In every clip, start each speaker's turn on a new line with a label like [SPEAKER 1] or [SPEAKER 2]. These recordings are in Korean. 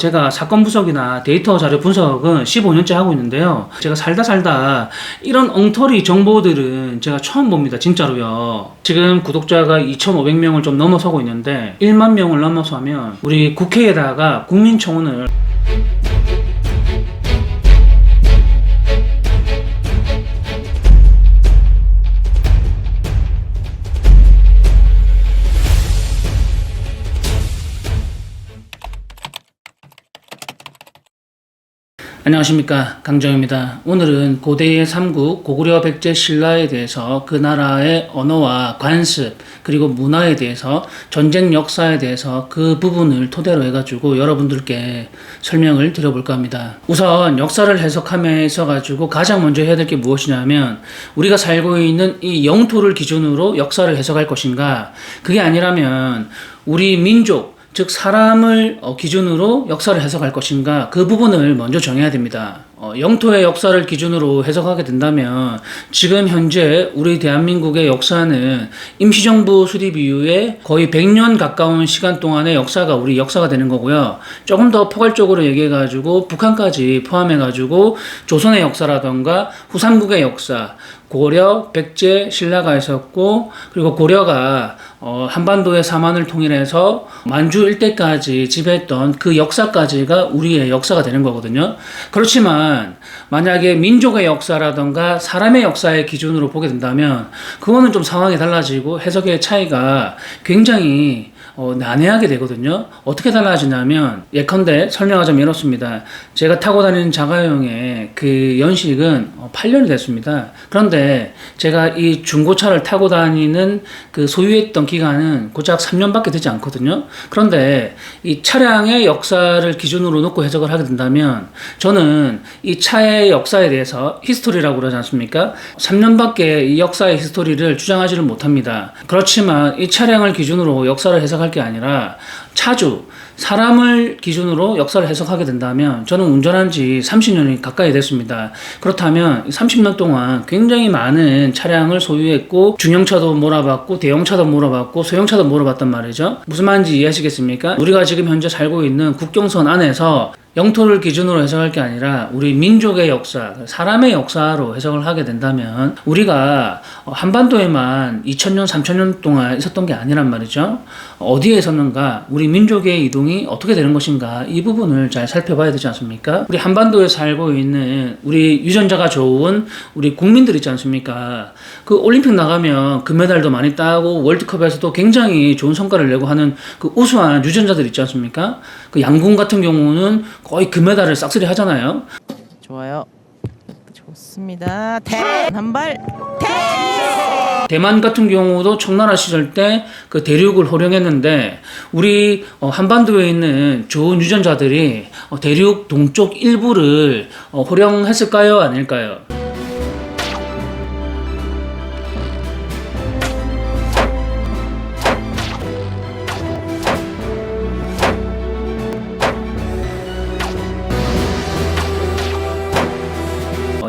[SPEAKER 1] 제가 사건 분석이나 데이터 자료 분석은 15년째 하고 있는데요. 제가 살다 이런 엉터리 정보들은 제가 처음 봅니다. 진짜로요. 지금 구독자가 2,500명을 좀 넘어서고 있는데 1만 명을 넘어서면 우리 국회에다가 국민청원을 안녕하십니까, 강정입니다. 오늘은 고대의 삼국 고구려 백제 신라에 대해서 그 나라의 언어와 관습 그리고 문화에 대해서 전쟁 역사에 대해서 그 부분을 토대로 해가지고 여러분들께 설명을 드려볼까 합니다. 우선 역사를 해석함에 있어가지고 가장 먼저 해야 될 게 무엇이냐면 우리가 살고 있는 이 영토를 기준으로 역사를 해석할 것인가, 그게 아니라면 우리 민족 즉 사람을 기준으로 역사를 해석할 것인가, 그 부분을 먼저 정해야 됩니다. 영토의 역사를 기준으로 해석하게 된다면 지금 현재 우리 대한민국의 역사는 임시정부 수립 이후에 거의 100년 가까운 시간 동안의 역사가 우리 역사가 되는 거고요. 조금 더 포괄적으로 얘기해가지고 북한까지 포함해가지고 조선의 역사라던가 후삼국의 역사, 고려, 백제, 신라가 있었고, 그리고 고려가 한반도의 사만을 통일해서 만주 일대까지 지배했던 그 역사까지가 우리의 역사가 되는 거거든요. 그렇지만 만약에 민족의 역사라던가 사람의 역사의 기준으로 보게 된다면 그거는 좀 상황이 달라지고 해석의 차이가 굉장히 난해하게 되거든요. 어떻게 달라지냐면, 예컨대 설명하자면 이렇습니다. 제가 타고 다니는 자가용의 그 연식은 8년이 됐습니다. 그런데 제가 이 중고차를 타고 다니는 그 소유했던 기간은 고작 3년밖에 되지 않거든요. 그런데 이 차량의 역사를 기준으로 놓고 해석을 하게 된다면 저는 이 차의 역사에 대해서 히스토리라고 그러지 않습니까? 3년밖에 이 역사의 히스토리를 주장하지를 못합니다. 그렇지만 이 차량을 기준으로 역사를 해석할 게 아니라 차주, 사람을 기준으로 역사를 해석하게 된다면 저는 운전한 지 30년이 가까이 됐습니다. 그렇다면 30년 동안 굉장히 많은 차량을 소유했고 중형차도 몰아봤고 대형차도 몰아봤고 소형차도 몰아봤단 말이죠. 무슨 말인지 이해하시겠습니까? 우리가 지금 현재 살고 있는 국경선 안에서 영토를 기준으로 해석할 게 아니라 우리 민족의 역사, 사람의 역사로 해석을 하게 된다면 우리가 한반도에만 2000년, 3000년 동안 있었던 게 아니란 말이죠. 어디에 있었는가, 우리 민족의 이동이 어떻게 되는 것인가, 이 부분을 잘 살펴봐야 되지 않습니까? 우리 한반도에 살고 있는 우리 유전자가 좋은 우리 국민들 있지 않습니까? 그 올림픽 나가면 금메달도 많이 따고 월드컵에서도 굉장히 좋은 성과를 내고 하는 그 우수한 유전자들 있지 않습니까? 그 양궁 같은 경우는 거의 금메달을 싹쓸이 하잖아요.
[SPEAKER 2] 좋아요. 좋습니다. 한발
[SPEAKER 1] 대만 같은 경우도 청나라 시절 때 그 대륙을 호령했는데 우리 한반도에 있는 좋은 유전자들이 대륙 동쪽 일부를 호령했을까요? 아닐까요?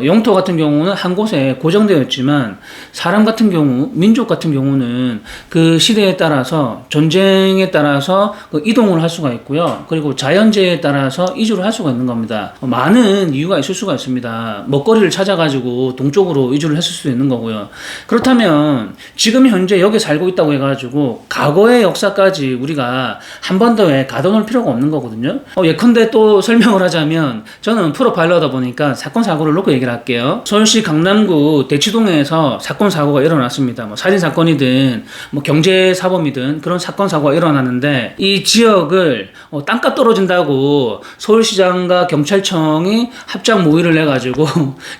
[SPEAKER 1] 영토 같은 경우는 한 곳에 고정되어 있지만 사람 같은 경우, 민족 같은 경우는 그 시대에 따라서 전쟁에 따라서 그 이동을 할 수가 있고요. 그리고 자연재해에 따라서 이주를 할 수가 있는 겁니다. 많은 이유가 있을 수가 있습니다. 먹거리를 찾아가지고 동쪽으로 이주를 했을 수도 있는 거고요. 그렇다면 지금 현재 여기 살고 있다고 해가지고 과거의 역사까지 우리가 한반도에 가둬놓을 필요가 없는 거거든요. 예컨대 또 설명을 하자면 저는 프로파일러다 보니까 사건 사고를 놓고 얘기를 할게요. 서울시 강남구 대치동에서 사건 사고가 일어났습니다. 뭐 살인 사건이든 뭐 경제 사범이든 그런 사건 사고가 일어났는데 이 지역을 땅값 떨어진다고 서울시장과 경찰청이 합작 모의를 해가지고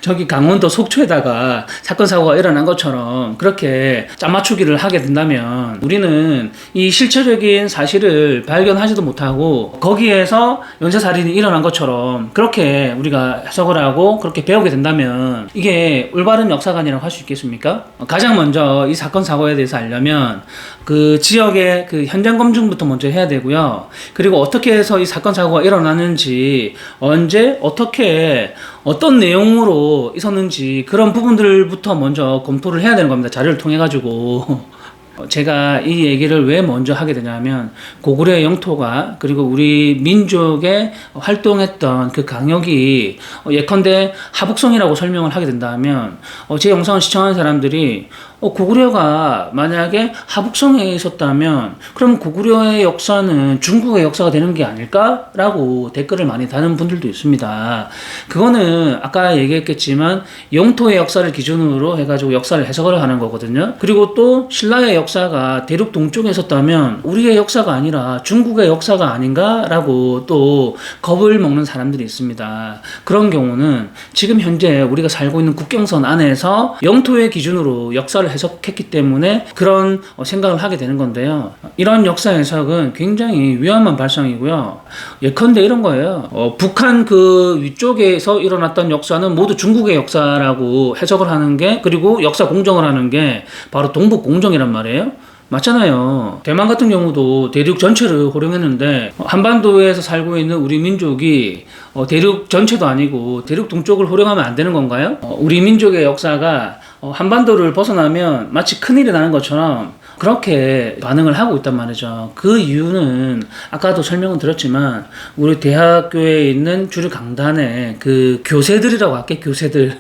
[SPEAKER 1] 저기 강원도 속초에다가 사건 사고가 일어난 것처럼 그렇게 짠맞추기를 하게 된다면 우리는 이 실체적인 사실을 발견하지도 못하고 거기에서 연쇄살인이 일어난 것처럼 그렇게 우리가 해석을 하고 그렇게 배우게 된다면 이게 올바른 역사관이라고 할 수 있겠습니까? 가장 먼저 이 사건 사고에 대해서 알려면 그 지역의 그 현장 검증부터 먼저 해야 되고요. 그리고 어떻게 해서 이 사건 사고가 일어났는지, 언제 어떻게 어떤 내용으로 있었는지 그런 부분들부터 먼저 검토를 해야 되는 겁니다. 자료를 통해 가지고 제가 이 얘기를 왜 먼저 하게 되냐면 고구려의 영토가 그리고 우리 민족의 활동했던 그 강역이 예컨대 하북성이라고 설명을 하게 된다면 제 영상을 시청하는 사람들이 고구려가 만약에 하북성에 있었다면 그럼 고구려의 역사는 중국의 역사가 되는 게 아닐까라고 댓글을 많이 다는 분들도 있습니다. 그거는 아까 얘기했겠지만 영토의 역사를 기준으로 해가지고 역사를 해석을 하는 거거든요. 그리고 또 신라의 역사가 대륙 동쪽에 있었다면 우리의 역사가 아니라 중국의 역사가 아닌가라고 또 겁을 먹는 사람들이 있습니다. 그런 경우는 지금 현재 우리가 살고 있는 국경선 안에서 영토의 기준으로 역사를 해석했기 때문에 그런 생각을 하게 되는 건데요. 이런 역사 해석은 굉장히 위험한 발상이고요. 예컨대 이런 거예요. 북한 그 위쪽에서 일어났던 역사는 모두 중국의 역사라고 해석을 하는 게, 그리고 역사 공정을 하는 게 바로 동북 공정이란 말이에요. 맞잖아요. 대만 같은 경우도 대륙 전체를 호령했는데 한반도에서 살고 있는 우리 민족이 대륙 전체도 아니고 대륙 동쪽을 호령하면 안 되는 건가요? 우리 민족의 역사가 한반도를 벗어나면 마치 큰일이 나는 것처럼 그렇게 반응을 하고 있단 말이죠. 그 이유는 아까도 설명을 드렸지만 우리 대학교에 있는 주류 강단에 그 교세들이라고 할게, 교세들.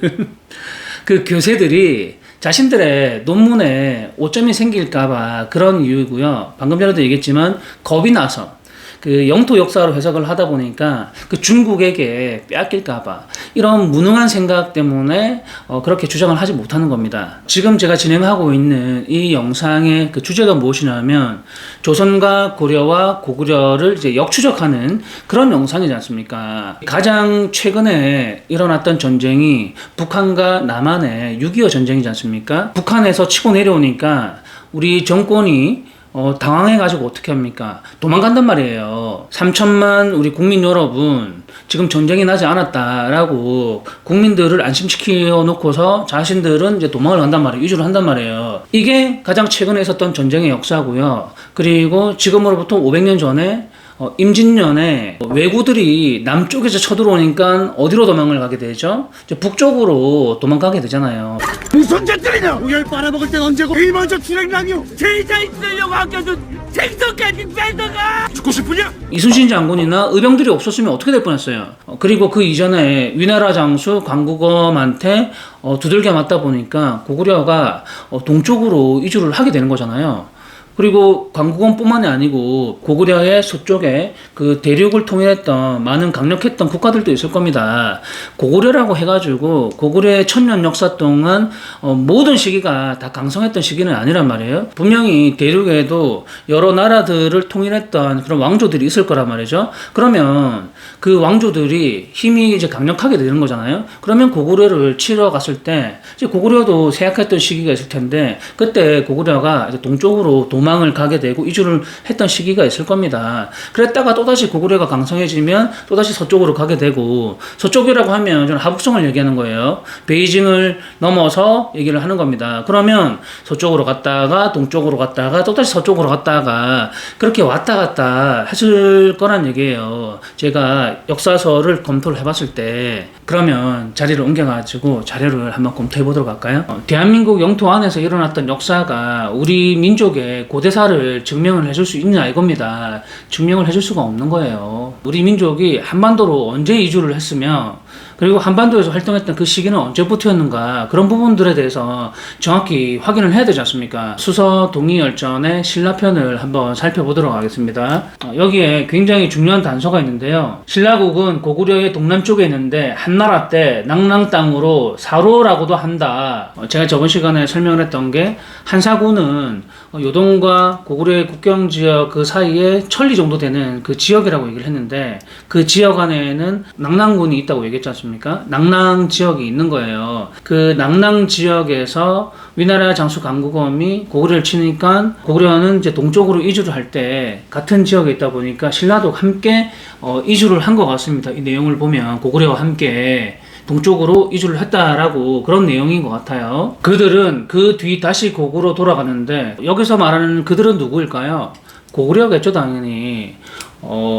[SPEAKER 1] 그 교세들이 자신들의 논문에 오점이 생길까봐 그런 이유이고요. 방금 전에도 얘기했지만 겁이 나서 그 영토 역사로 해석을 하다 보니까 그 중국에게 빼앗길까봐 이런 무능한 생각 때문에 그렇게 주장을 하지 못하는 겁니다. 지금 제가 진행하고 있는 이 영상의 그 주제가 무엇이냐면 조선과 고려와 고구려를 이제 역추적하는 그런 영상이지 않습니까? 가장 최근에 일어났던 전쟁이 북한과 남한의 6.25 전쟁이지 않습니까? 북한에서 치고 내려오니까 우리 정권이 당황해가지고 어떻게 합니까? 도망간단 말이에요. 3천만 우리 국민 여러분, 지금 전쟁이 나지 않았다라고 국민들을 안심시켜 놓고서 자신들은 이제 도망을 간단 말이에요. 이주를 한단 말이에요. 이게 가장 최근에 있었던 전쟁의 역사고요. 그리고 지금으로부터 500년 전에 임진년에 왜구들이 남쪽에서 쳐들어오니까 어디로 도망을 가게 되죠? 이제 북쪽으로 도망가게 되잖아요.
[SPEAKER 3] 무슨 짓들이냐! 우열 빨아먹을 땐 언제고 이 먼저 출행랑이오! 제자 있으려고 아껴준 생선까지 뺏어가! 죽고 싶으냐?
[SPEAKER 1] 이순신 장군이나 의병들이 없었으면 어떻게 될 뻔했어요. 그리고 그 이전에 위나라 장수 광구검한테 두들겨 맞다 보니까 고구려가 동쪽으로 이주를 하게 되는 거잖아요. 그리고 광구검뿐만이 아니고 고구려의 서쪽에 그 대륙을 통일했던 많은 강력했던 국가들도 있을 겁니다. 고구려라고 해가지고 고구려의 천년 역사 동안 모든 시기가 다 강성했던 시기는 아니란 말이에요. 분명히 대륙에도 여러 나라들을 통일했던 그런 왕조들이 있을 거란 말이죠. 그러면 그 왕조들이 힘이 이제 강력하게 되는 거잖아요. 그러면 고구려를 치러 갔을 때 이제 고구려도 쇠약했던 시기가 있을 텐데 그때 고구려가 이제 동쪽으로 도망을 가게 되고 이주를 했던 시기가 있을 겁니다. 그랬다가 또다시 고구려가 강성해지면 또다시 서쪽으로 가게 되고, 서쪽이라고 하면 저는 하북성을 얘기하는 거예요. 베이징을 넘어서 얘기를 하는 겁니다. 그러면 서쪽으로 갔다가 동쪽으로 갔다가 또다시 서쪽으로 갔다가 그렇게 왔다 갔다 했을 거란 얘기예요. 제가 역사서를 검토를 해봤을 때 그러면 자리를 옮겨가지고 자료를 한번 검토해 보도록 할까요? 대한민국 영토 안에서 일어났던 역사가 우리 민족의 고대사를 증명을 해줄 수 있냐 이겁니다. 증명을 해줄 수가 없는 거예요. 우리 민족이 한반도로 언제 이주를 했으며 그리고 한반도에서 활동했던 그 시기는 언제부터였는가, 그런 부분들에 대해서 정확히 확인을 해야 되지 않습니까? 수서 동의열전의 신라편을 한번 살펴보도록 하겠습니다. 여기에 굉장히 중요한 단서가 있는데요. 신라국은 고구려의 동남쪽에 있는데 한나라 때 낙랑 땅으로 사로라고도 한다. 제가 저번 시간에 설명을 했던 게 한사군은 요동과 고구려의 국경지역 그 사이에 천리 정도 되는 그 지역이라고 얘기를 했는데 그 지역 안에는 낙랑군이 있다고 얘기했지 않습니까? 낙랑 지역이 있는 거예요. 그 낙랑 지역에서 위나라 장수 강구검이 고구려를 치니까 고구려는 이제 동쪽으로 이주를 할 때 같은 지역에 있다 보니까 신라도 함께 이주를 한 것 같습니다. 이 내용을 보면 고구려와 함께 동쪽으로 이주를 했다라고 그런 내용인 것 같아요. 그들은 그 뒤 다시 고구려 돌아가는데 여기서 말하는 그들은 누구일까요? 고구려겠죠, 당연히.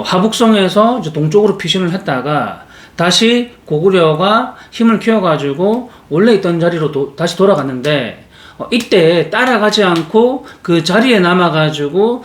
[SPEAKER 1] 하북성에서 이제 동쪽으로 피신을 했다가 다시 고구려가 힘을 키워가지고 원래 있던 자리로 다시 돌아갔는데 이때 따라가지 않고 그 자리에 남아가지고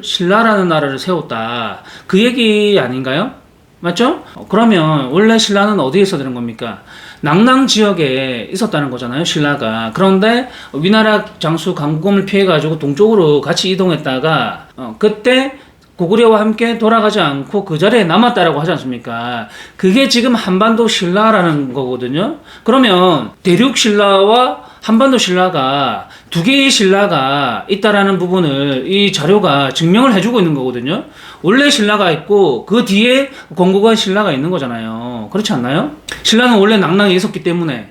[SPEAKER 1] 신라라는 나라를 세웠다. 그 얘기 아닌가요? 맞죠? 그러면 원래 신라는 어디에 있었다는 겁니까? 낙랑 지역에 있었다는 거잖아요, 신라가. 그런데 위나라 장수 강국검을 피해가지고 동쪽으로 같이 이동했다가 그때 고구려와 함께 돌아가지 않고 그 자리에 남았다라고 하지 않습니까? 그게 지금 한반도 신라라는 거거든요. 그러면 대륙 신라와 한반도 신라가 두 개의 신라가 있다라는 부분을 이 자료가 증명을 해주고 있는 거거든요. 원래 신라가 있고 그 뒤에 건국한 신라가 있는 거잖아요. 그렇지 않나요? 신라는 원래 낙랑에 있었기 때문에.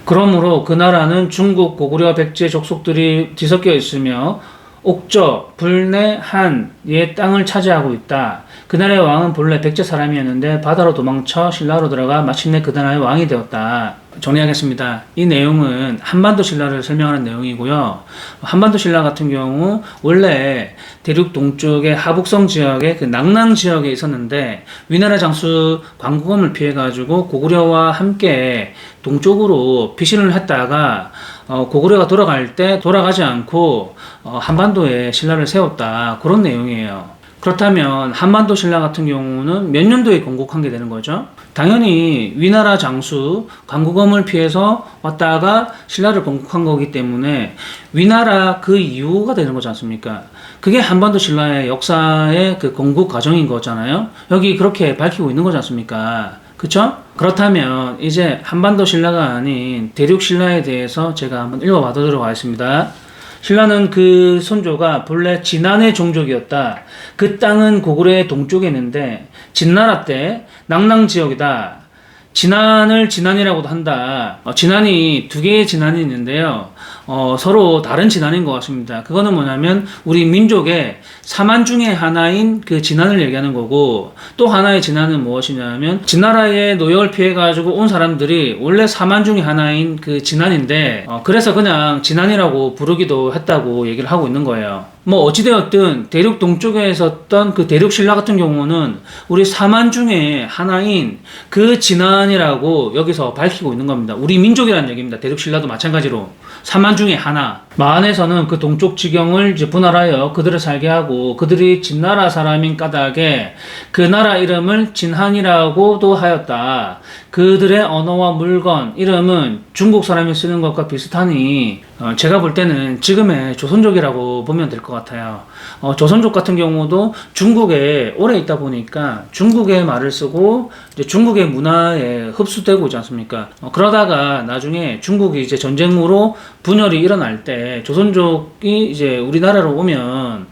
[SPEAKER 1] 그러므로 그 나라는 중국 고구려 백제 족속들이 뒤섞여 있으며 옥저, 불내, 한의 땅을 차지하고 있다. 그 나라의 왕은 본래 백제 사람이었는데 바다로 도망쳐 신라로 들어가 마침내 그 나라의 왕이 되었다. 정리하겠습니다. 이 내용은 한반도 신라를 설명하는 내용이고요. 한반도 신라 같은 경우 원래 대륙 동쪽의 하북성 지역의 그 낙랑 지역에 있었는데 위나라 장수 광구검을 피해가지고 고구려와 함께 동쪽으로 피신을 했다가 고구려가 돌아갈 때 돌아가지 않고 한반도에 신라를 세웠다. 그런 내용이에요. 그렇다면 한반도 신라 같은 경우는 몇 년도에 건국한 게 되는 거죠? 당연히 위나라 장수 광구검을 피해서 왔다가 신라를 건국한 거기 때문에 위나라 그 이후가 되는 거지 않습니까? 그게 한반도 신라의 역사의 그 건국 과정인 거잖아요. 여기 그렇게 밝히고 있는 거지 않습니까? 그쵸? 그렇다면 이제 한반도 신라가 아닌 대륙 신라에 대해서 제가 한번 읽어봐도록 하겠습니다. 신라는 그 선조가 본래 진안의 종족이었다. 그 땅은 고구려의 동쪽에 있는데 진나라 때 낙랑 지역이다. 진안을 진안이라고도 한다. 진안이 두 개의 진안이 있는데요. 서로 다른 진안인 것 같습니다. 그거는 뭐냐면 우리 민족의 사만 중에 하나인 그 진안을 얘기하는 거고 또 하나의 진안은 무엇이냐면 진나라의 노역을 피해가지고 온 사람들이 원래 사만 중에 하나인 그 진안인데 그래서 그냥 진안이라고 부르기도 했다고 얘기를 하고 있는 거예요. 뭐 어찌되었든 대륙 동쪽에 있었던 그 대륙 신라 같은 경우는 우리 사만 중에 하나인 그 진안이라고 여기서 밝히고 있는 겁니다. 우리 민족이라는 얘기입니다. 대륙 신라도 마찬가지로 사만 중에 하나. 마한에서는 그 동쪽 지경을 이제 분할하여 그들을 살게 하고 그들이 진나라 사람인 까닭에 그 나라 이름을 진한이라고도 하였다. 그들의 언어와 물건, 이름은 중국 사람이 쓰는 것과 비슷하니 제가 볼 때는 지금의 조선족이라고 보면 될 것 같아요. 조선족 같은 경우도 중국에 오래 있다 보니까 중국의 말을 쓰고 이제 중국의 문화에 흡수되고 있지 않습니까? 그러다가 나중에 중국이 이제 전쟁으로 분열이 일어날 때 조선족이 이제 우리나라로 오면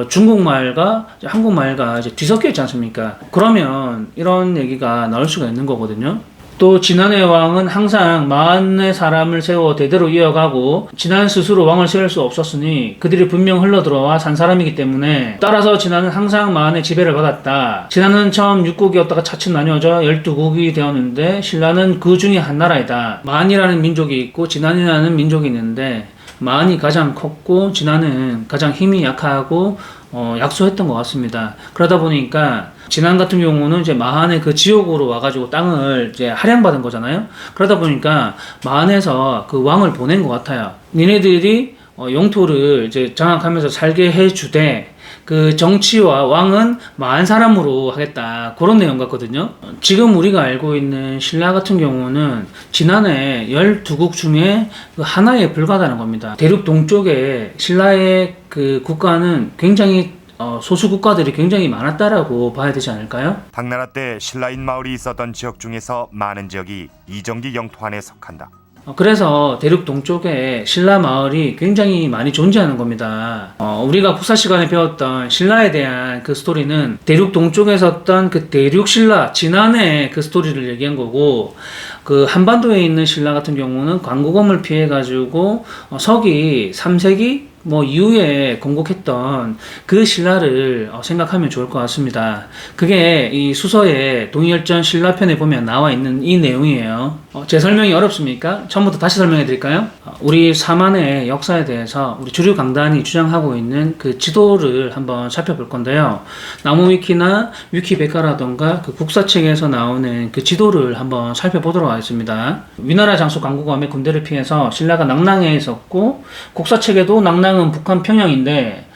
[SPEAKER 1] 중국말과 한국말과 이제 뒤섞여 있지 않습니까? 그러면 이런 얘기가 나올 수가 있는 거거든요. 또 진안의 왕은 항상 마한의 사람을 세워 대대로 이어가고 진안 스스로 왕을 세울 수 없었으니 그들이 분명 흘러들어와 산 사람이기 때문에 따라서 진안은 항상 마한의 지배를 받았다. 진안은 처음 6국이었다가 차츰 나뉘어져 12국이 되었는데 신라는 그 중에 한 나라이다. 마한이라는 민족이 있고 진안이라는 민족이 있는데 마한이 가장 컸고 진안은 가장 힘이 약하고 약소했던 것 같습니다. 그러다 보니까 진안 같은 경우는 이제 마한의 그 지역으로 와가지고 땅을 이제 할양받은 거잖아요. 그러다 보니까 마한에서 그 왕을 보낸 것 같아요. 니네들이 영토를 이제 장악하면서 살게 해주되 그 정치와 왕은 마한 사람으로 하겠다. 그런 내용 같거든요. 지금 우리가 알고 있는 신라 같은 경우는 진안의 12국중에 그 하나에 불과하다는 겁니다. 대륙 동쪽에 신라의 그 국가는 굉장히 소수 국가들이 굉장히 많았다라고 봐야 되지 않을까요?
[SPEAKER 4] 당나라 때 신라인 마을이 있었던 지역 중에서 많은 지역이 이정기 영토 안에 속한다.
[SPEAKER 1] 그래서 대륙 동쪽에 신라 마을이 굉장히 많이 존재하는 겁니다. 우리가 국사 시간에 배웠던 신라에 대한 그 스토리는 대륙 동쪽에 있었던 그 대륙 신라, 진안의 그 스토리를 얘기한 거고 그 한반도에 있는 신라 같은 경우는 광구검을 피해가지고 서기 3세기 뭐 이후에 건국했던 그 신라를 생각하면 좋을 것 같습니다. 그게 이 수서의 동일전 신라편에 보면 나와 있는 이 내용이에요. 제 설명이 어렵습니까? 처음부터 다시 설명해 드릴까요? 우리 사만의 역사에 대해서 우리 주류 강단이 주장하고 있는 그 지도를 한번 살펴볼 건데요. 나무위키나 위키백과라던가 그 국사책에서 나오는 그 지도를 한번 살펴보도록 하겠습니다. 위나라 장수 강국왕의 군대를 피해서 신라가 낭랑에 있었고, 국사책에도 낭랑은 북한 평양인데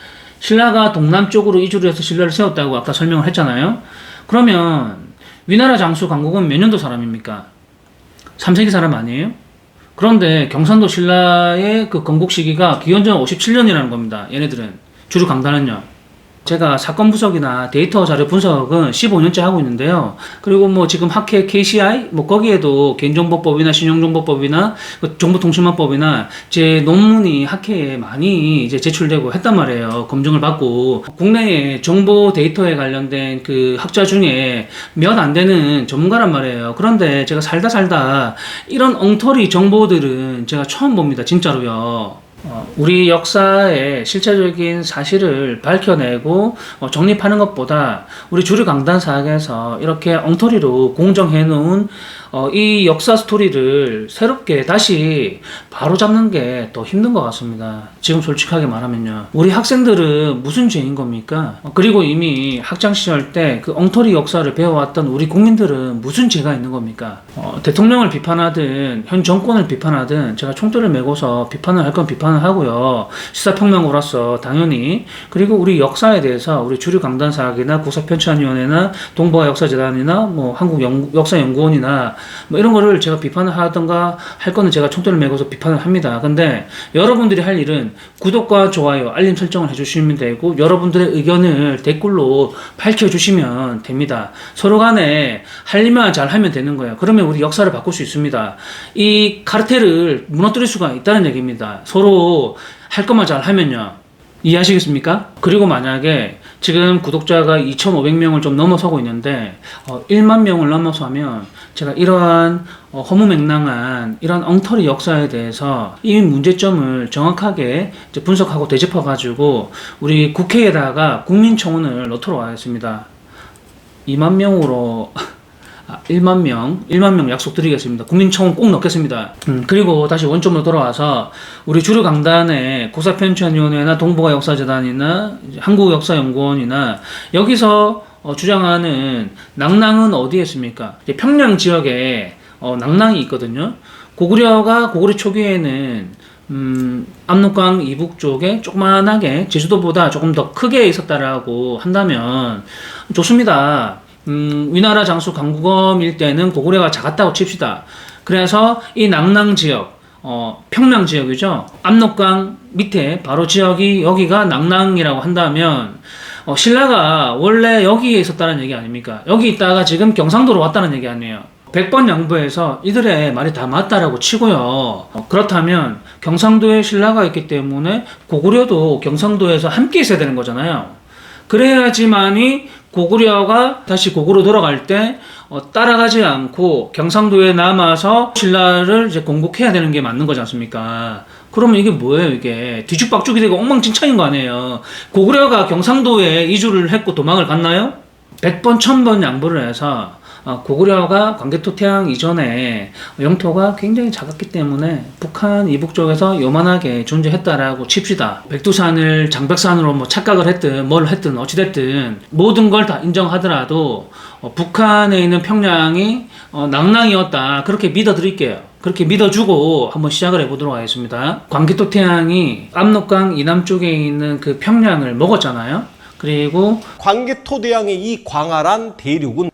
[SPEAKER 1] 신라가 동남쪽으로 이주를 해서 신라를 세웠다고 아까 설명을 했잖아요. 그러면 위나라 장수 강국은 몇 년도 사람입니까? 3세기 사람 아니에요? 그런데 경상도 신라의 그 건국 시기가 기원전 57년이라는 겁니다. 얘네들은. 주류 강단은요. 제가 사건 분석이나 데이터 자료 분석은 15년째 하고 있는데요. 그리고 뭐 지금 학회 KCI 뭐 거기에도 개인정보법이나 신용정보법이나 정보통신망법이나 제 논문이 학회에 많이 이제 제출되고 했단 말이에요. 검증을 받고 국내에 정보 데이터에 관련된 그 학자 중에 몇 안 되는 전문가란 말이에요. 그런데 제가 살다 이런 엉터리 정보들은 제가 처음 봅니다. 진짜로요. 우리 역사의 실체적인 사실을 밝혀내고 정립하는 것보다 우리 주류 강단 사학에서 이렇게 엉터리로 공정해 놓은 이 역사 스토리를 새롭게 다시 바로잡는 게 더 힘든 것 같습니다. 지금 솔직하게 말하면요. 우리 학생들은 무슨 죄인 겁니까? 그리고 이미 학창시절 때 그 엉터리 역사를 배워왔던 우리 국민들은 무슨 죄가 있는 겁니까? 대통령을 비판하든 현 정권을 비판하든 제가 총대를 메고서 비판을 할 건 비판을 하고요. 시사평론가로서 당연히, 그리고 우리 역사에 대해서 우리 주류 강단사학이나 국사편찬위원회나 동북아 역사재단이나 뭐 한국 역사연구원이나 뭐 이런 거를 제가 비판을 하던가 할 거는 제가 총대를 메고서 비판을 합니다. 근데 여러분들이 할 일은 구독과 좋아요, 알림 설정을 해주시면 되고, 여러분들의 의견을 댓글로 밝혀주시면 됩니다. 서로 간에 할 일만 잘 하면 되는 거예요. 그러면 우리 역사를 바꿀 수 있습니다. 이 카르텔을 무너뜨릴 수가 있다는 얘기입니다. 서로 할 것만 잘 하면요. 이해하시겠습니까? 그리고 만약에 지금 구독자가 2,500명을 좀 넘어서고 있는데 1만 명을 넘어서면 제가 이러한 허무맹랑한 이런 엉터리 역사에 대해서 이 문제점을 정확하게 이제 분석하고 되짚어가지고 우리 국회에다가 국민청원을 넣도록 하겠습니다. 2만 명으로 1만 명 약속드리겠습니다. 국민청원 꼭 넣겠습니다. 그리고 다시 원점으로 돌아와서 우리 주류 강단의 국사편찬위원회나 동북아 역사재단이나 한국역사연구원이나 여기서 주장하는 낭랑은 어디에 있습니까? 평양 지역에 낭랑이 있거든요. 고구려가 고구려 초기에는 압록강 이북 쪽에 조그만하게 제주도보다 조금 더 크게 있었다라고 한다면 좋습니다. 위나라 장수 강국엄일 때는 고구려가 작았다고 칩시다. 그래서 이 낭랑 지역, 평양 지역이죠. 압록강 밑에 바로 지역이 여기가 낭랑이라고 한다면 신라가 원래 여기에 있었다는 얘기 아닙니까? 여기 있다가 지금 경상도로 왔다는 얘기 아니에요. 100번 양보해서 이들의 말이 다 맞다라고 치고요. 그렇다면 경상도에 신라가 있기 때문에 고구려도 경상도에서 함께 있어야 되는 거잖아요. 그래야지만이 고구려가 다시 고구려 돌아갈 때 따라가지 않고 경상도에 남아서 신라를 이제 공국해야 되는 게 맞는 거지 않습니까? 그러면 이게 뭐예요? 이게 뒤죽박죽이 되고 엉망진창인 거 아니에요? 고구려가 경상도에 이주를 했고 도망을 갔나요? 100번 1000번 양보를 해서 고구려가 광개토태양 이전에 영토가 굉장히 작았기 때문에 북한 이북 쪽에서 요만하게 존재했다라고 칩시다. 백두산을 장백산으로 뭐 착각을 했든 뭘 했든 어찌됐든 모든 걸 다 인정하더라도 북한에 있는 평양이 낭랑이었다, 그렇게 믿어드릴게요. 그렇게 믿어주고 한번 시작을 해보도록 하겠습니다. 광개토태양이 압록강 이남 쪽에 있는 그 평양을 먹었잖아요. 그리고
[SPEAKER 5] 광개토대왕의 이 광활한 대륙은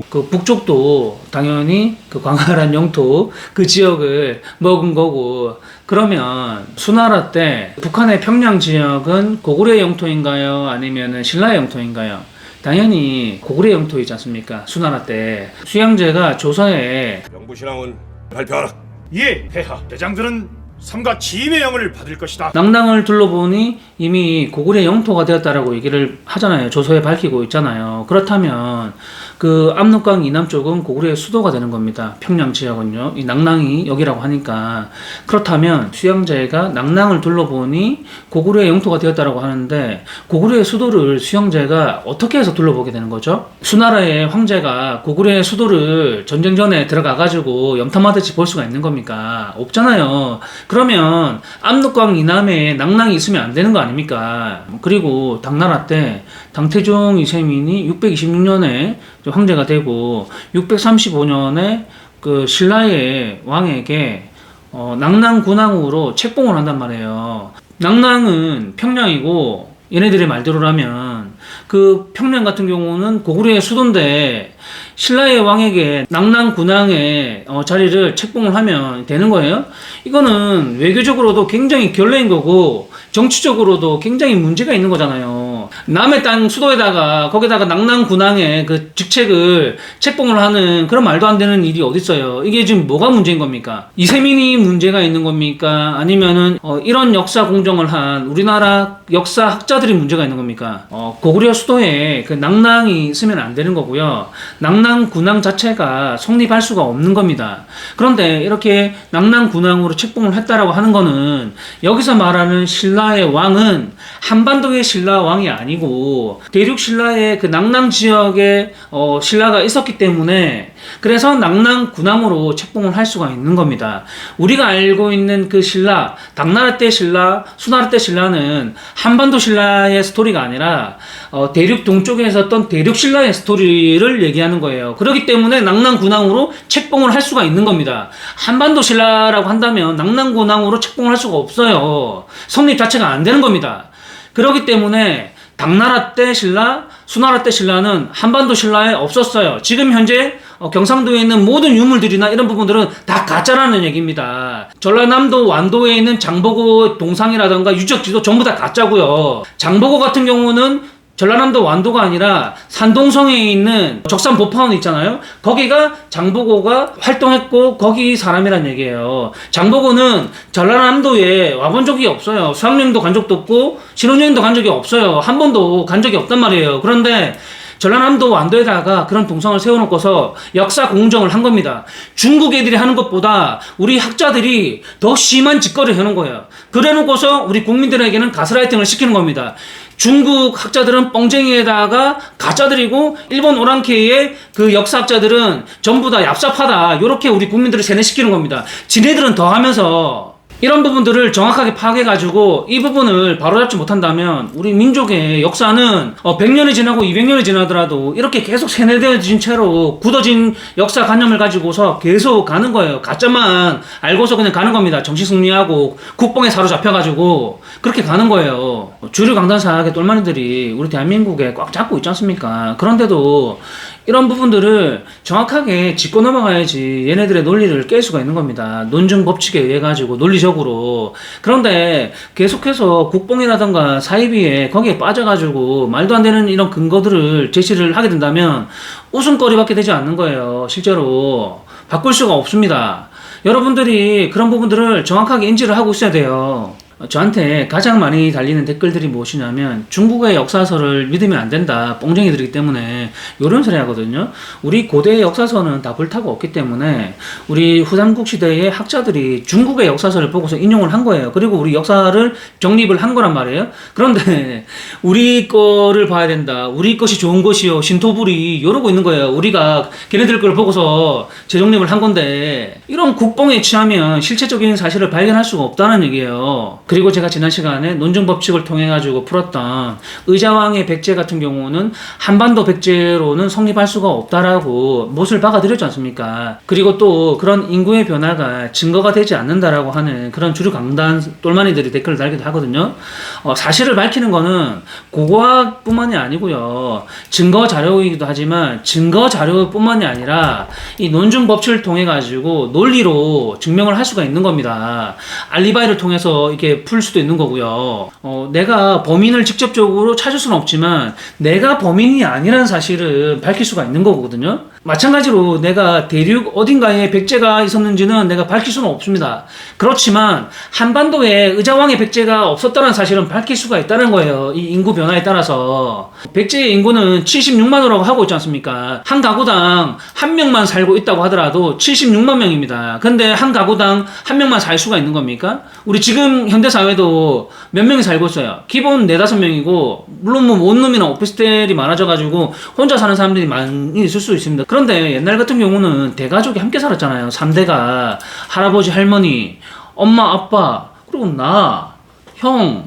[SPEAKER 1] 그 북쪽도 당연히 그 광활한 영토 그 지역을 먹은 거고, 그러면 수나라 때 북한의 평양 지역은 고구려 영토인가요? 아니면 신라의 영토인가요? 당연히 고구려 영토이지 않습니까? 수나라 때 수양제가 조서에
[SPEAKER 6] 영부신앙은 발표하라. 예, 폐하. 대장들은 삼가 지임의 영을 받을 것이다.
[SPEAKER 1] 낭랑을 둘러보니 이미 고구려 영토가 되었다라고 얘기를 하잖아요. 조서에 밝히고 있잖아요. 그렇다면 그 압록강 이남 쪽은 고구려의 수도가 되는 겁니다. 평양 지역은요. 이 낙랑이 여기라고 하니까 그렇다면 수영제가 낙랑을 둘러보니 고구려의 영토가 되었다라고 하는데 고구려의 수도를 수영제가 어떻게 해서 둘러보게 되는 거죠? 수나라의 황제가 고구려의 수도를 전쟁 전에 들어가가지고 염탐하듯이 볼 수가 있는 겁니까? 없잖아요. 그러면 압록강 이남에 낙랑이 있으면 안 되는 거 아닙니까? 그리고 당나라 때 당태종 이세민이 626년에 황제가 되고 635년에 그 신라의 왕에게 낙랑 군왕으로 책봉을 한단 말이에요. 낙랑은 평양이고 얘네들의 말대로라면 그 평양 같은 경우는 고구려의 수도인데 신라의 왕에게 낙랑 군왕의 자리를 책봉을 하면 되는 거예요. 이거는 외교적으로도 굉장히 결례인 거고 정치적으로도 굉장히 문제가 있는 거잖아요. 남의 땅 수도에다가 거기다가 낙랑 군왕의 그 직책을 책봉을 하는 그런 말도 안 되는 일이 어딨어요. 이게 지금 뭐가 문제인 겁니까? 이세민이 문제가 있는 겁니까? 아니면은 이런 역사 공정을 한 우리나라 역사학자들이 문제가 있는 겁니까? 고구려 수도에 그 낙랑이 있으면 안 되는 거고요. 낙랑 군왕 자체가 성립할 수가 없는 겁니다. 그런데 이렇게 낙랑 군왕으로 책봉을 했다라고 하는 거는 여기서 말하는 신라의 왕은 한반도의 신라 왕이 아니고 대륙 신라의 그 낙랑 지역에 신라가 있었기 때문에 그래서 낙랑 군왕으로 책봉을 할 수가 있는 겁니다. 우리가 알고 있는 그 신라, 당나라 때 신라, 수나라 때 신라는 한반도 신라의 스토리가 아니라 대륙 동쪽에 있었던 대륙 신라의 스토리를 얘기하는 거예요. 그렇기 때문에 낙랑 군왕으로 책봉을 할 수가 있는 겁니다. 한반도 신라라고 한다면 낙랑 군왕으로 책봉을 할 수가 없어요. 성립 자체가 안 되는 겁니다. 그렇기 때문에 당나라 때 신라, 수나라 때 신라는 한반도 신라에 없었어요. 지금 현재 경상도에 있는 모든 유물들이나 이런 부분들은 다 가짜라는 얘기입니다. 전라남도 완도에 있는 장보고 동상이라던가 유적지도 전부 다 가짜고요. 장보고 같은 경우는 전라남도 완도가 아니라 산동성에 있는 적산 보파원 있잖아요. 거기가 장보고가 활동했고 거기 사람이란 얘기예요. 장보고는 전라남도에 와본 적이 없어요. 수학여행도 간 적도 없고 신혼여행도 간 적이 없어요. 한 번도 간 적이 없단 말이에요. 그런데 전라남도 완도에다가 그런 동상을 세워놓고서 역사 공정을 한 겁니다. 중국 애들이 하는 것보다 우리 학자들이 더 심한 짓거리를 해놓은 거예요. 그래놓고서 우리 국민들에게는 가스라이팅을 시키는 겁니다. 중국 학자들은 뻥쟁이에다가 가짜들이고 일본 오랑캐의 그 역사학자들은 전부 다 얍삽하다. 이렇게 우리 국민들을 세뇌시키는 겁니다. 지네들은 더 하면서 이런 부분들을 정확하게 파악해가지고 이 부분을 바로잡지 못한다면 우리 민족의 역사는 100년이 지나고 200년이 지나더라도 이렇게 계속 세뇌되어진 채로 굳어진 역사관념을 가지고서 계속 가는 거예요. 가짜만 알고서 그냥 가는 겁니다. 정치 승리하고 국뽕에 사로잡혀가지고 그렇게 가는 거예요. 주류 강단사학의 똘마니들이 우리 대한민국에 꽉 잡고 있지 않습니까? 그런데도 이런 부분들을 정확하게 짚고 넘어가야지 얘네들의 논리를 깰 수가 있는 겁니다. 논증 법칙에 의해 가지고 논리적으로. 그런데 계속해서 국뽕이라던가 사이비에 거기에 빠져가지고 말도 안 되는 이런 근거들을 제시를 하게 된다면 웃음거리밖에 되지 않는 거예요. 실제로 바꿀 수가 없습니다. 여러분들이 그런 부분들을 정확하게 인지를 하고 있어야 돼요. 저한테 가장 많이 달리는 댓글들이 무엇이냐면 중국의 역사서를 믿으면 안 된다. 뽕쟁이들이기 때문에 이런 소리 하거든요. 우리 고대의 역사서는 다 불타고 없기 때문에 우리 후삼국 시대의 학자들이 중국의 역사서를 보고서 인용을 한 거예요. 그리고 우리 역사를 정립을 한 거란 말이에요. 그런데 우리 거를 봐야 된다. 우리 것이 좋은 것이요. 신토불이 이러고 있는 거예요. 우리가 걔네들 걸 보고서 재정립을 한 건데 이런 국뽕에 취하면 실체적인 사실을 발견할 수가 없다는 얘기예요. 그리고 제가 지난 시간에 논증 법칙을 통해 가지고 풀었던 의자왕의 백제 같은 경우는 한반도 백제로는 성립할 수가 없다라고 못을 박아드렸지 않습니까? 그리고 또 그런 인구의 변화가 증거가 되지 않는다라고 하는 그런 주류 강단 똘마니들이 댓글을 달기도 하거든요. 사실을 밝히는 거는 고고학뿐만이 아니고요. 증거 자료이기도 하지만 증거 자료뿐만이 아니라 이 논증 법칙을 통해 가지고 논리로 증명을 할 수가 있는 겁니다. 알리바이를 통해서 이렇게 이렇게 풀 수도 있는 거고요. 내가 범인을 직접적으로 찾을 수는 없지만 내가 범인이 아니라는 사실을 밝힐 수가 있는 거거든요. 마찬가지로 내가 대륙 어딘가에 백제가 있었는지는 내가 밝힐 수는 없습니다. 그렇지만 한반도에 의자왕의 백제가 없었다는 사실은 밝힐 수가 있다는 거예요. 이 인구 변화에 따라서. 백제의 인구는 76만호라고 하고 있지 않습니까? 한 가구당 한 명만 살고 있다고 하더라도 76만 명입니다. 근데 한 가구당 한 명만 살 수가 있는 겁니까? 우리 지금 현대사회도 몇 명이 살고 있어요. 기본 4-5명이고 물론 뭐 원룸이나 오피스텔이 많아져가지고 혼자 사는 사람들이 많이 있을 수 있습니다. 그런데 옛날 같은 경우는 대가족이 함께 살았잖아요. 3대가 할아버지, 할머니, 엄마, 아빠, 그리고 나, 형,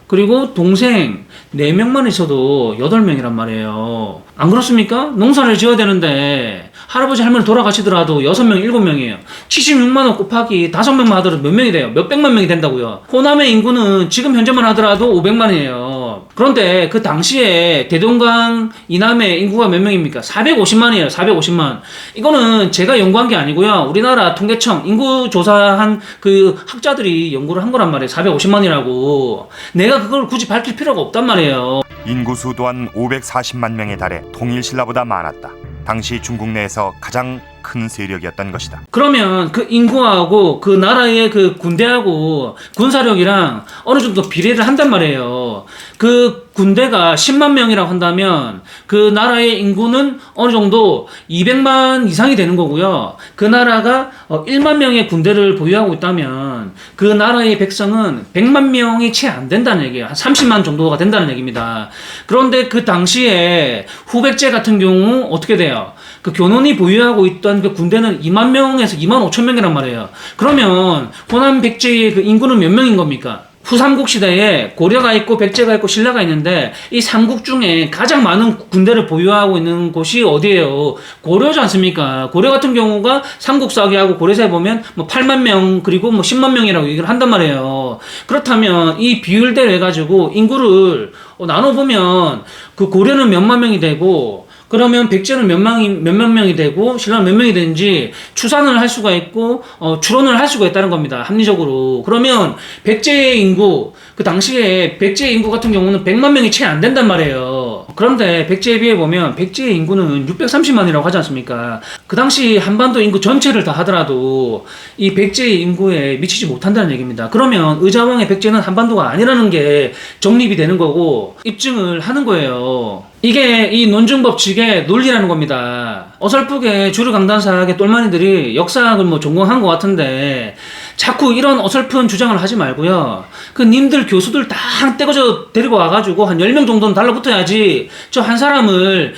[SPEAKER 1] 그리고 동생 4명만 있어도 8명이란 말이에요. 안 그렇습니까? 농사를 지어야 되는데 할아버지 할머니 돌아가시더라도 6명, 7명이에요. 76만 원 곱하기 5명만 하더라도 몇 명이 돼요? 몇백만 명이 된다고요. 호남의 인구는 지금 현재만 하더라도 500만이에요. 그런데 그 당시에 대동강 이남의 인구가 몇 명입니까? 450만이에요. 450만. 이거는 제가 연구한 게 아니고요. 우리나라 통계청 인구 조사한 그 학자들이 연구를 한 거란 말이에요. 450만이라고. 내가 그걸 굳이 밝힐 필요가 없단 말이에요.
[SPEAKER 4] 인구수 또한 540만 명에 달해 통일신라보다 많았다. 당시 중국 내에서 가장 큰 세력이었던 것이다.
[SPEAKER 1] 그러면 그 인구하고 그 나라의 그 군대하고 군사력이랑 어느 정도 비례를 한단 말이에요. 그 군대가 10만 명이라고 한다면 그 나라의 인구는 어느 정도 200만 이상이 되는 거고요. 그 나라가 1만 명의 군대를 보유하고 있다면 그 나라의 백성은 100만 명이 채 안 된다는 얘기예요. 한 30만 정도가 된다는 얘기입니다. 그런데 그 당시에 후백제 같은 경우 어떻게 돼요? 그 교논이 보유하고 있던 그 군대는 2만 명에서 2만 5천 명이란 말이에요. 그러면 호남 백제의 그 인구는 몇 명인 겁니까? 후삼국 시대에 고려가 있고 백제가 있고 신라가 있는데 이 삼국 중에 가장 많은 군대를 보유하고 있는 곳이 어디예요? 고려지 않습니까? 고려 같은 경우가 삼국사기하고 고려사에 보면 뭐 8만 명 그리고 뭐 10만 명이라고 얘기를 한단 말이에요. 그렇다면 이 비율대로 해가지고 인구를 나눠보면 그 고려는 몇만 명이 되고 그러면 백제는 몇만 명이 되고 신라는 몇 명이 되는지 추산을 할 수가 있고 추론을 할 수가 있다는 겁니다. 합리적으로. 그러면 백제의 인구 그 당시에 백제의 인구 같은 경우는 100만 명이 채 안 된단 말이에요. 그런데 백제에 비해 보면 백제의 인구는 630만이라고 하지 않습니까? 그 당시 한반도 인구 전체를 다 하더라도 이 백제의 인구에 미치지 못한다는 얘기입니다. 그러면 의자왕의 백제는 한반도가 아니라는 게 정립이 되는 거고 입증을 하는 거예요. 이게 이 논증법칙의 논리라는 겁니다. 어설프게 주류강단사학의 똘마니들이 역사학을 뭐 전공한 것 같은데 자꾸 이런 어설픈 주장을 하지 말고요. 그 님들 교수들 다 떼거져 데리고 와가지고 한 10명 정도는 달라붙어야지 저 한 사람을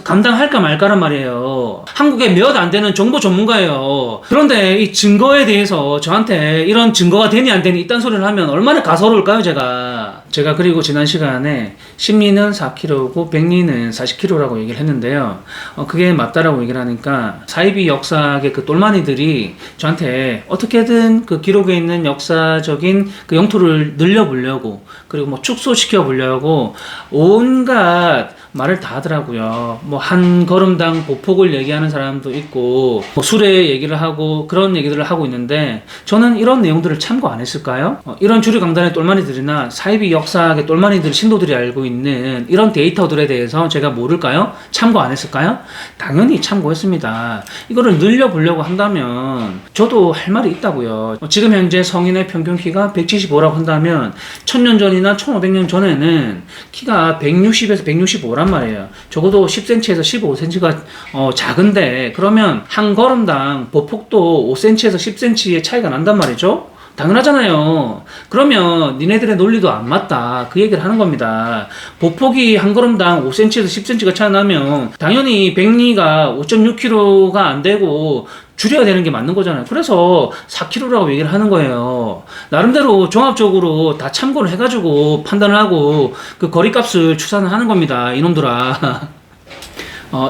[SPEAKER 1] 감당할까 말까란 말이에요. 한국에 몇 안 되는 정보 전문가예요. 그런데 이 증거에 대해서 저한테 이런 증거가 되니 안 되니 이딴 소리를 하면 얼마나 가서로울까요, 제가 그리고 지난 시간에 심리는 4kg고 백리는 40kg라고 얘기를 했는데요. 그게 맞다라고 얘기를 하니까 사이비 역사학의 그 똘마니들이 저한테 어떻게든 그 기록에 있는 역사적인 그 영토를 늘려보려고 그리고 뭐 축소시켜 보려고 온갖 말을 다 하더라고요. 뭐 한 걸음당 보폭을 얘기하는 사람도 있고 뭐 수레 얘기를 하고 그런 얘기들을 하고 있는데 저는 이런 내용들을 참고 안 했을까요? 이런 주류 강단의 똘마니들이나 사이비 역사학의 똘마니들 신도들이 알고 있는 이런 데이터들에 대해서 제가 모를까요? 참고 안 했을까요? 당연히 참고했습니다. 이거를 늘려보려고 한다면 저도 할 말이 있다고요. 지금 현재 성인의 평균 키가 175라고 한다면 1000년 전이나 1500년 전에는 키가 160에서 165란 말이에요. 적어도 10cm에서 15cm가 작은데 그러면 한 걸음당 보폭도 5cm에서 10cm의 차이가 난단 말이죠. 당연하잖아요. 그러면 니네들의 논리도 안 맞다 그 얘기를 하는 겁니다. 보폭이 한 걸음당 5cm에서 10cm가 차이 나면 당연히 백리가 5.6kg가 안 되고 줄여야 되는 게 맞는 거잖아요. 그래서 4kg라고 얘기를 하는 거예요. 나름대로 종합적으로 다 참고를 해가지고 판단을 하고 그 거리값을 추산을 하는 겁니다. 이놈들아.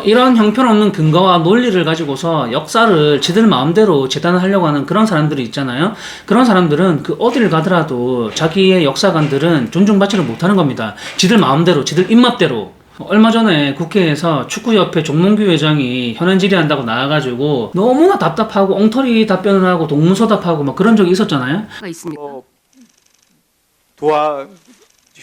[SPEAKER 1] 이런 형편없는 근거와 논리를 가지고서 역사를 지들 마음대로 재단을 하려고 하는 그런 사람들이 있잖아요. 그런 사람들은 그 어디를 가더라도 자기의 역사관들은 존중받지를 못하는 겁니다. 지들 마음대로, 지들 입맛대로. 얼마 전에 국회에서 축구협회 종몽규 회장이 현안 질의한다고 나와가지고 너무나 답답하고 엉터리 답변을 하고 동문서답하고 막 그런 적이 있었잖아요.
[SPEAKER 7] 있습니까?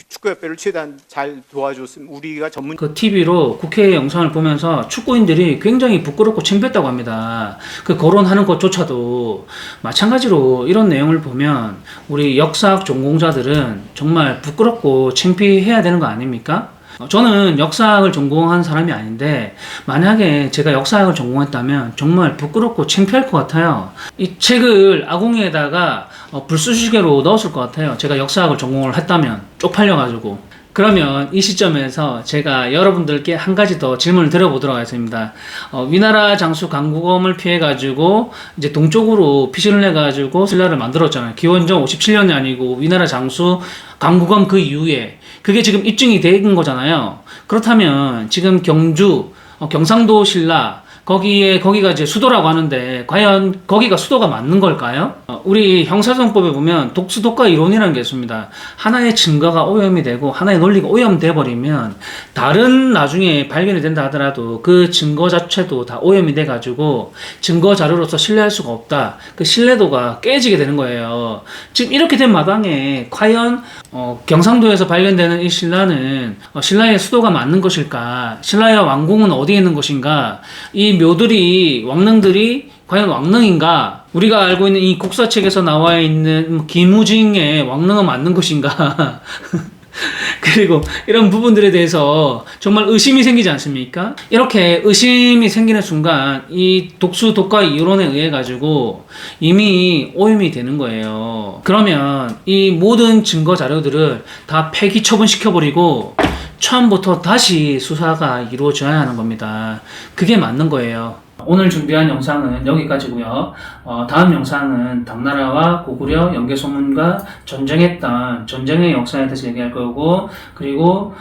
[SPEAKER 7] 축구협회를 최대한 잘 도와줬으면 우리가 전문
[SPEAKER 1] 그 TV로 국회 영상을 보면서 축구인들이 굉장히 부끄럽고 창피했다고 합니다. 그 거론하는 것조차도 마찬가지로 이런 내용을 보면 우리 역사학 전공자들은 정말 부끄럽고 창피해야 되는 거 아닙니까? 저는 역사학을 전공한 사람이 아닌데 만약에 제가 역사학을 전공했다면 정말 부끄럽고 창피할 것 같아요. 이 책을 아궁이에다가 불쑤시개로 넣었을 것 같아요. 제가 역사학을 전공을 했다면 쪽팔려가지고. 그러면 이 시점에서 제가 여러분들께 한 가지 더 질문을 드려보도록 하겠습니다. 위나라 장수 강국엄을 피해가지고 이제 동쪽으로 피신을 해가지고 신라를 만들었잖아요. 기원전 57년이 아니고 위나라 장수 강국엄 그 이후에 그게 지금 입증이 된 거잖아요. 그렇다면 지금 경주 경상도 신라 거기가 이제 수도라고 하는데 과연 거기가 수도가 맞는 걸까요? 우리 형사소송법에 보면 독수독가 이론이라는 게 있습니다. 하나의 증거가 오염이 되고 하나의 논리가 오염돼 버리면 다른 나중에 발견이 된다 하더라도 그 증거 자체도 다 오염이 돼 가지고 증거 자료로서 신뢰할 수가 없다. 그 신뢰도가 깨지게 되는 거예요. 지금 이렇게 된 마당에 과연 경상도에서 발견되는 이 신라는 신라의 수도가 맞는 것일까? 신라의 왕궁은 어디에 있는 것인가? 이 묘들이 왕릉들이 과연 왕릉인가? 우리가 알고 있는 이 국사책에서 나와 있는 김우징의 왕릉은 맞는 것인가? 그리고 이런 부분들에 대해서 정말 의심이 생기지 않습니까? 이렇게 의심이 생기는 순간 이 독수독가 이론에 의해 가지고 이미 오염이 되는 거예요. 그러면 이 모든 증거 자료들을 다 폐기 처분시켜버리고 처음부터 다시 수사가 이루어져야 하는 겁니다. 그게 맞는 거예요. 오늘 준비한 영상은 여기까지고요. 다음 영상은 당나라와 고구려 연개소문과 전쟁했던 전쟁의 역사에 대해서 얘기할 거고, 그리고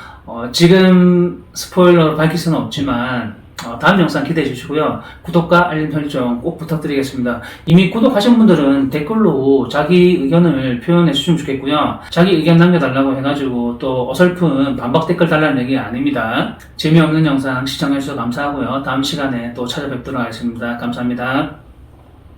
[SPEAKER 1] 지금 스포일러로 밝힐 수는 없지만 다음 영상 기대해 주시고요. 구독과 알림 설정 꼭 부탁드리겠습니다. 이미 구독하신 분들은 댓글로 자기 의견을 표현해 주시면 좋겠고요. 자기 의견 남겨달라고 해가지고 또 어설픈 반박 댓글 달라는 얘기 아닙니다. 재미없는 영상 시청해 주셔서 감사하고요. 다음 시간에 또 찾아뵙도록 하겠습니다. 감사합니다.